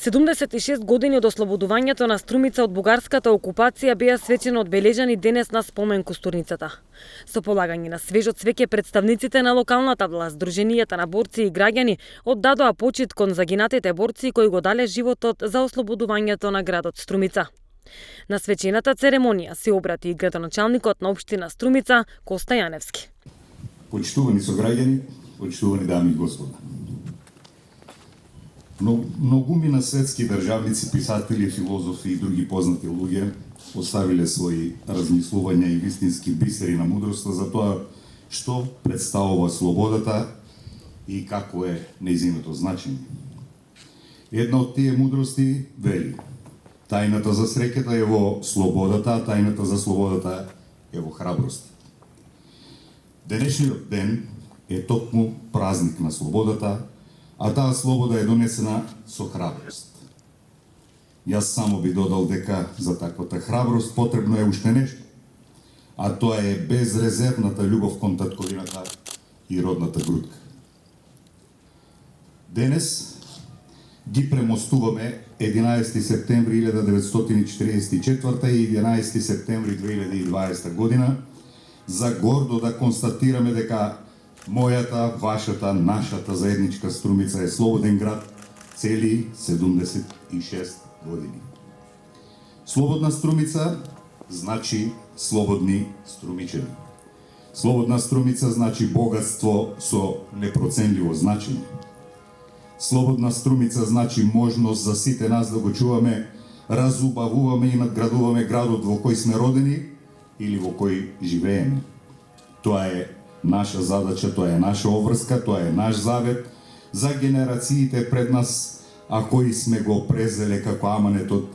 76 години од ослободувањето на Струмица од бугарската окупација беа свечено одбележани денес на спомен кустурницата. Со полагање на свежо цвеќе представниците на локалната власт, Сдруженијата на борци и граѓани оддадоа почит кон загинатите борци кои го дале животот за ослободувањето на градот Струмица. На свечената церемонија се обрати и градоначалникот на општина Струмица Коста Јаневски. Почитувани сограѓани, почитувани дами и господа. Многумина светски државници, писатели, филозофи и други познати луѓе оставиле своји размислувања и вистински бисери на мудроста за тоа што представува слободата и како е нејзиното значење. Една од тие мудрости вели: тајната за среќата е во слободата, а тајната за слободата е во храброст. Денешниот ден е токму празник на слободата, а таа слобода е донесена со храброст. Јас само би додал дека за таквата храброст потребно е уште нешто, а тоа е безрезервната љубов кон татковината и родната грудка. Денес ги премостуваме 11 септември 1944 и 11 септември 2020 година за гордо да констатираме дека мојата, вашата, нашата заедничка Струмица е слободен град цели 76 години. Слободна Струмица значи слободни струмичани. Слободна Струмица значи богатство со непроценливо значење. Слободна Струмица значи можност за сите нас да го чуваме, разубавуваме и надградуваме градот во кој сме родени или во кој живееме. Тоа е наша задача, тоа е наша обврска, тоа е наш завет за генерациите пред нас, а кои сме го презеле како аманет од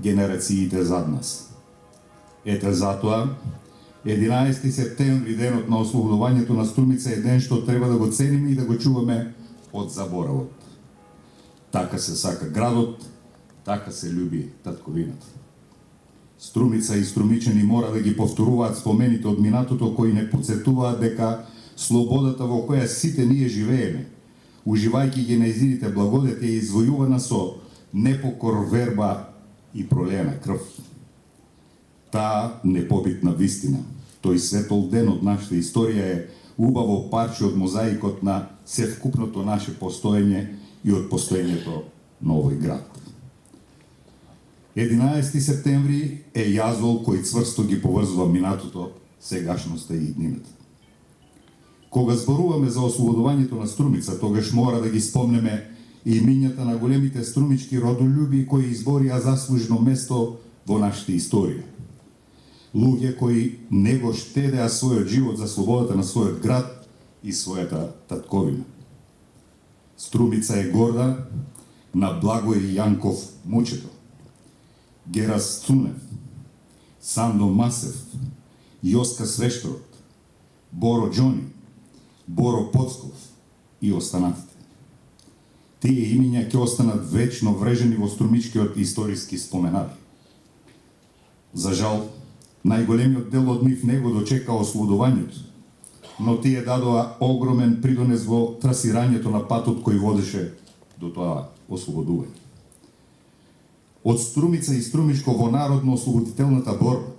генерациите зад нас. Ете затоа, 11 септември, денот на ослободувањето на Струмица, е ден што треба да го цениме и да го чуваме од заборавот. Така се сака градот, така се љуби татковината. Струмица и струмичани мора да ги повторуваат спомените од минатото кои не потсетуваат дека слободата во која сите ние живееме, уживајќи ги нејзините благодети, е извојувана со непокор, верба и пролеена крв. Таа непобитна вистина, тој светол ден од нашата историја е убаво парче од мозаикот на севкупното наше постоење и од постоењето на овој град. 11 септември е јазвол кој цврсто ги поврзува минатото, сегашноста и иднината. Кога зборуваме за ослободувањето на Струмица, тогаш мора да ги спомнеме и имињата на големите струмички родолюби кои изборија заслужено место во нашата историја. Луѓе кои не го штедеа својот живот за слободата на својот град и својата татковина. Струмица е горда на Благој Јанков Мучето, Герас Цунев, Сандо Масев, Јоска Свешторот, Боро Џони, Боро Поцков и останатите. Тие имиња ќе останат вечно врежени во струмичкиот историски споменари. За жал, најголемиот дел од нив не го дочека ослободувањето, но тие дадоа огромен придонес во трасирањето на патот кој водеше до тоа ослободување. Од Струмица и Струмишко во народно-ослободителната борба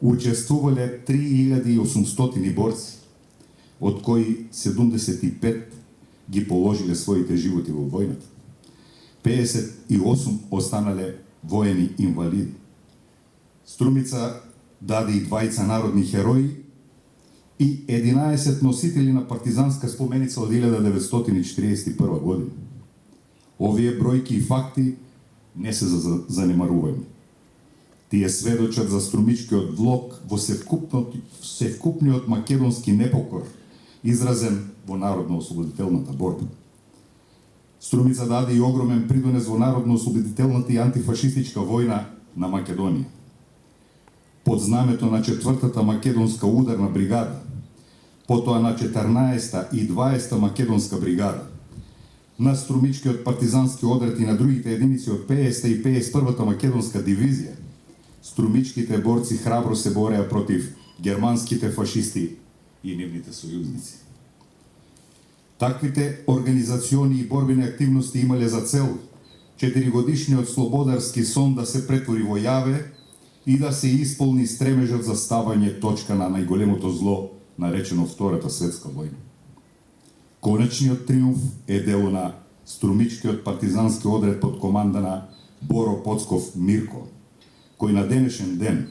учествувале 3800 борци, од кои 75 ги положиле своите животи во војната. 58 останале воени инвалиди. Струмица даде и двајца народни херои и 11 носители на партизанска споменица од 1941 година. Овие бројки и факти не се занемарување. Тие сведочат за струмичкиот влог во севкупниот македонски непокор, изразен во народно-ослободителната борба. Струмица даде и огромен придонес во народно-ослободителната и антифашистичка војна на Македонија. Под знамето на 4-та македонска ударна бригада, потоа на 14-та и 20-та македонска бригада, на струмичкиот партизански одред и на другите единици од 50-та и 51-та македонска дивизија, струмичките борци храбро се бореа против германските фашисти и нивните сојузници. Таквите организациони и борбени активности имале за цел 4-годишниот слободарски сон да се претвори во јаве и да се исполни стремежот за ставање точка на најголемото зло, наречено Втората светска војна. Конечниот триумф е дело на струмичкиот партизански одред под команда на Боро Поцков Мирко, кој на денешен ден,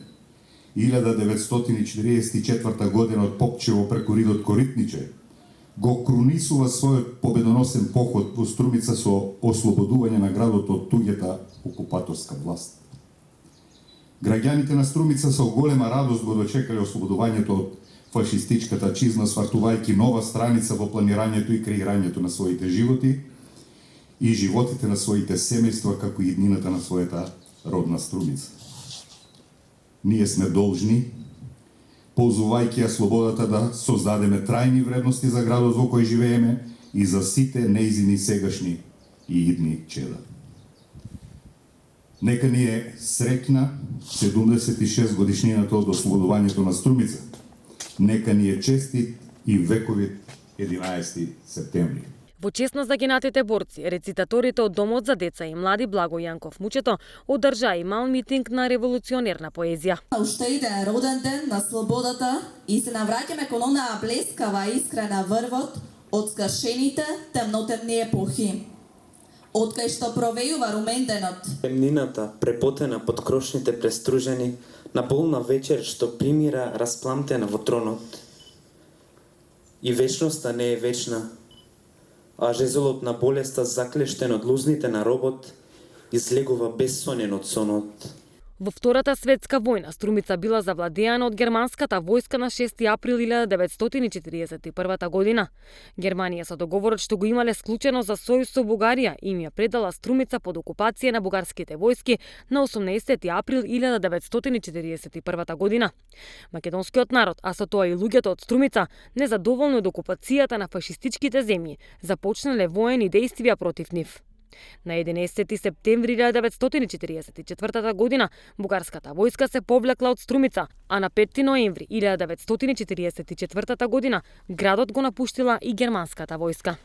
1944 година од Попчево преку Ридот Коритниче, го крунисува својот победоносен поход во Струмица со ослободување на градот од туѓата окупаторска власт. Граѓаните на Струмица со голема радост го дочекале ослободувањето од фашистичката чизма, свартувајќи нова страница во планирањето и креирањето на своите животи и животите на своите семејства, како и иднината на својата родна Струмица. Ние сме должни, ползувајќи ја слободата, да создадеме трајни вредности за градот во кој живееме и за сите неизини сегашни и идни чеда. Нека ни е среќна 76 годишнината од ослободувањето на Струмица. Нека ни е честит и вековит 11 септември. Во чест на загинатите борци, рецитаторите од Домот за деца и млади Благо Јанков Мучето одржа и мал митинг на револуционерна поезија. Уште иде роден ден на слободата и се навраќаме кон онаа блескава искрена врвот од скашените темнотемни епохи. Откај што провејува румен денот. Темнината, препотена под крошните престружени, на полна вечер што примира распламтена во тронот. И вечноста не е вечна, а жезолот на болеста заклештен од лузните на робот излегува безсонен од сонот. Во Втората светска војна Струмица била завладеана од германската војска на 6 април 1941 година. Германија со договорот што го имале склучено за сојуз со Бугарија им ја предала Струмица под окупација на бугарските војски на 18 април 1941 година. Македонскиот народ, а со тоа и луѓето од Струмица, незадоволни од окупацијата на фашистичките земји, започнале воени дејствија против нив. На 11 септември 1944 година бугарската војска се повлекла од Струмица, а на 5 ноември 1944 година градот го напуштила и германската војска.